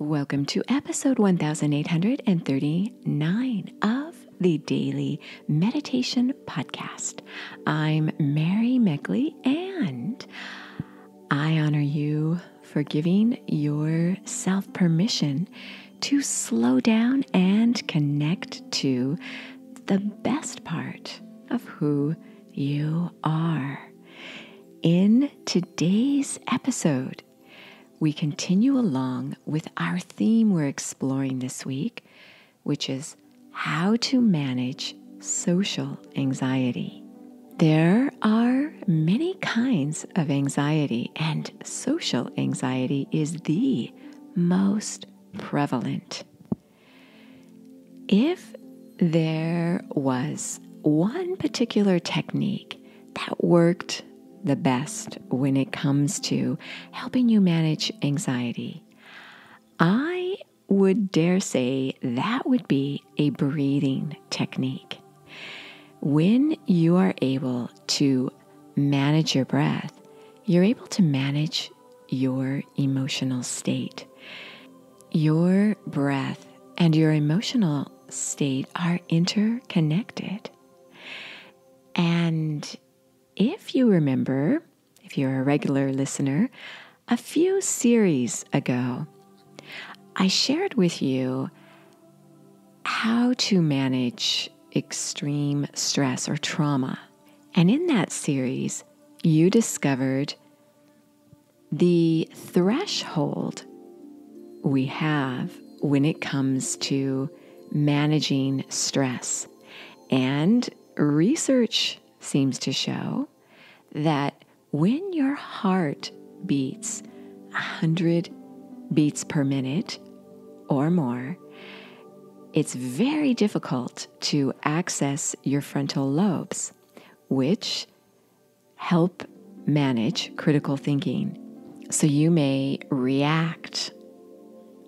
Welcome to episode 1839 of the Daily Meditation Podcast. I'm Mary Meckley, and I honor you for giving yourself permission to slow down and connect to the best part of who you are. In today's episode, we continue along with our theme we're exploring this week, which is how to manage social anxiety. There are many kinds of anxiety, and social anxiety is the most prevalent. If there was one particular technique that worked the best when it comes to helping you manage anxiety, I would dare say that would be a breathing technique. When you are able to manage your breath, you're able to manage your emotional state. Your breath and your emotional state are interconnected. And if you remember, if you're a regular listener, a few series ago, I shared with you how to manage extreme stress or trauma. And in that series, you discovered the threshold we have when it comes to managing stress. And research seems to show that when your heart beats 100 beats per minute or more, it's very difficult to access your frontal lobes, which help manage critical thinking. So you may react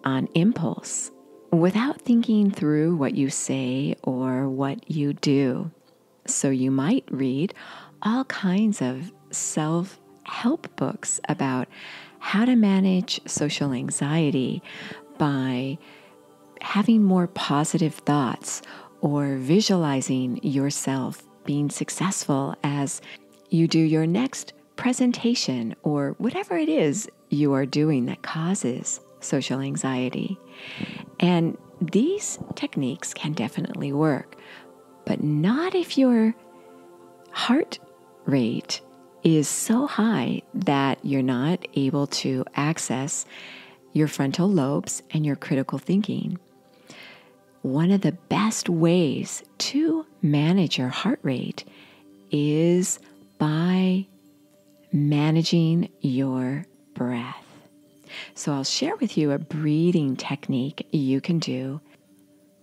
on impulse without thinking through what you say or what you do. So you might read all kinds of self-help books about how to manage social anxiety by having more positive thoughts or visualizing yourself being successful as you do your next presentation or whatever it is you are doing that causes social anxiety. And these techniques can definitely work, but not if your heart rate is so high that you're not able to access your frontal lobes and your critical thinking. One of the best ways to manage your heart rate is by managing your breath. So I'll share with you a breathing technique you can do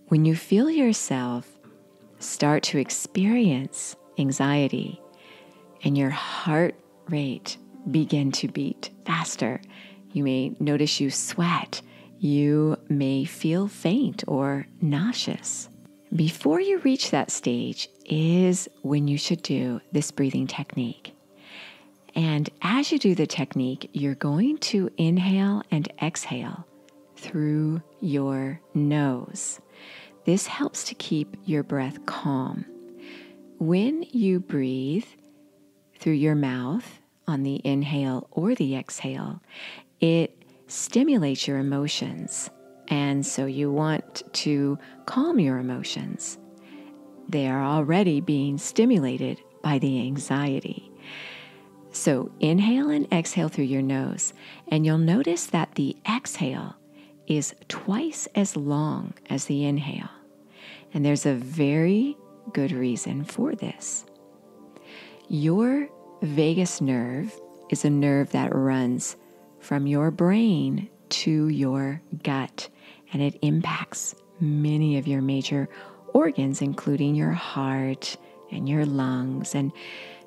when you feel yourself start to experience anxiety and your heart rate begin to beat faster. You may notice you sweat. You may feel faint or nauseous. Before you reach that stage is when you should do this breathing technique. And as you do the technique, you're going to inhale and exhale through your nose. This helps to keep your breath calm. When you breathe through your mouth on the inhale or the exhale, it stimulates your emotions. And so you want to calm your emotions. They are already being stimulated by the anxiety. So inhale and exhale through your nose, and you'll notice that the exhale is twice as long as the inhale. And there's a very good reason for this. Your vagus nerve is a nerve that runs from your brain to your gut, and it impacts many of your major organs, including your heart and your lungs and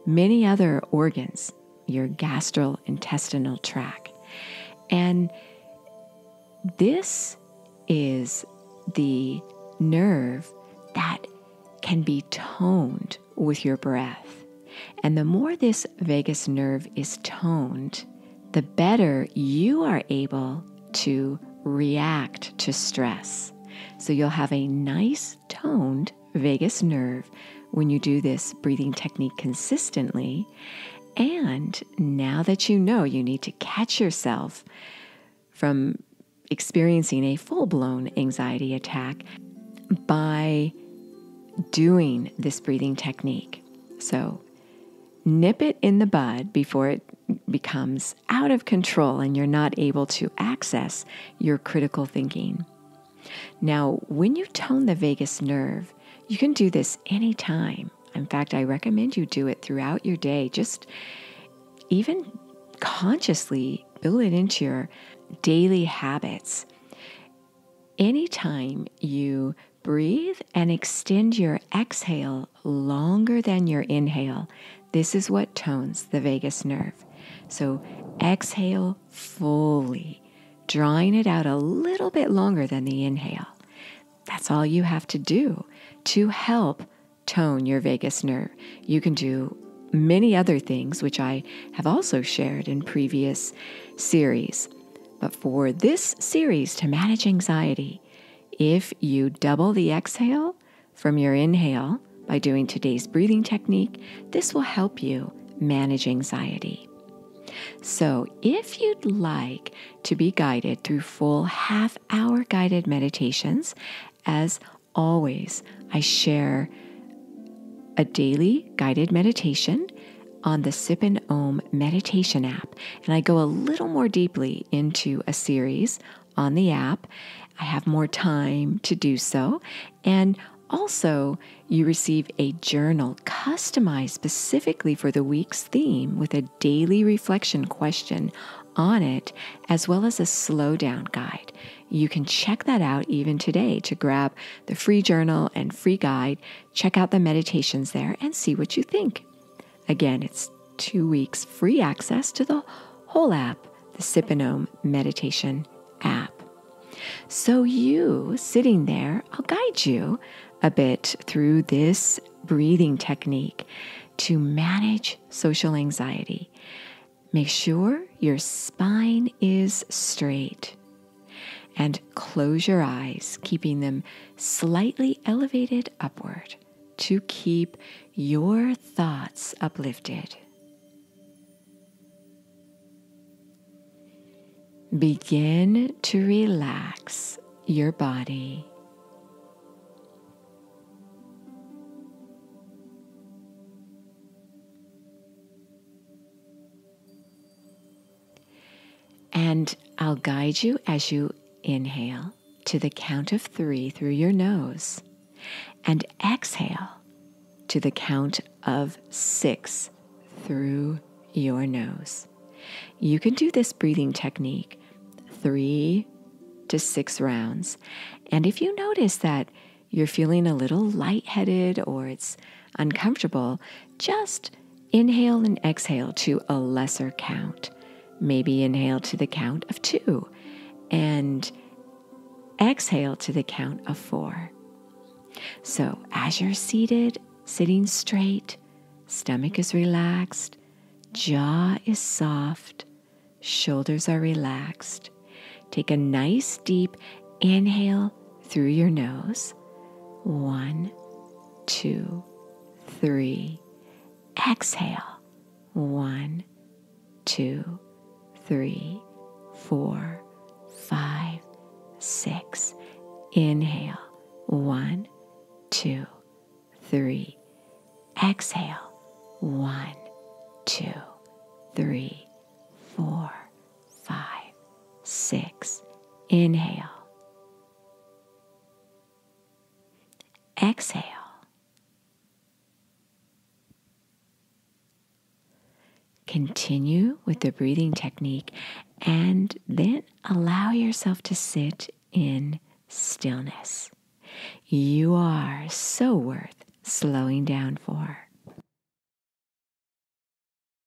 many other organs, your gastrointestinal tract. And this is the nerve that can be toned with your breath. And the more this vagus nerve is toned, the better you are able to react to stress. So you'll have a nice toned vagus nerve when you do this breathing technique consistently. And now that you know you need to catch yourself from experiencing a full-blown anxiety attack by doing this breathing technique. So nip it in the bud before it becomes out of control and you're not able to access your critical thinking. Now, when you tone the vagus nerve, you can do this anytime. In fact, I recommend you do it throughout your day. Just even consciously build it into your daily habits. Anytime you breathe and extend your exhale longer than your inhale, this is what tones the vagus nerve. So exhale fully, drawing it out a little bit longer than the inhale. That's all you have to do to help tone your vagus nerve. You can do many other things, which I have also shared in previous series. But for this series to manage anxiety, if you double the exhale from your inhale by doing today's breathing technique, this will help you manage anxiety. So if you'd like to be guided through full half-hour guided meditations, as always, I share a daily guided meditation on the Sip and Om meditation app. And I go a little more deeply into a series on the app. I have more time to do so. And also, you receive a journal customized specifically for the week's theme with a daily reflection question on it, as well as a slow down guide. You can check that out even today to grab the free journal and free guide. Check out the meditations there and see what you think. Again, it's 2 weeks free access to the whole app, the Sip and Om meditation app. So you sitting there, I'll guide you a bit through this breathing technique to manage social anxiety. Make sure your spine is straight and close your eyes, keeping them slightly elevated upward to keep your thoughts uplifted. Begin to relax your body. And I'll guide you as you inhale to the count of 3 through your nose and exhale to the count of 6 through your nose. You can do this breathing technique 3 to 6 rounds. And if you notice that you're feeling a little lightheaded or it's uncomfortable, just inhale and exhale to a lesser count. Maybe inhale to the count of 2 and exhale to the count of 4. So as you're seated, sitting straight, stomach is relaxed, jaw is soft, shoulders are relaxed. Take a nice deep inhale through your nose. 1, 2, 3. Exhale. 1, 2, 3, 4, 5, 6. Inhale. 1, 2, 3. Exhale. 1, 2, 3, 4, 5, 6. Inhale. Exhale. Continue with the breathing technique and then allow yourself to sit in stillness. You are so worth slowing down for.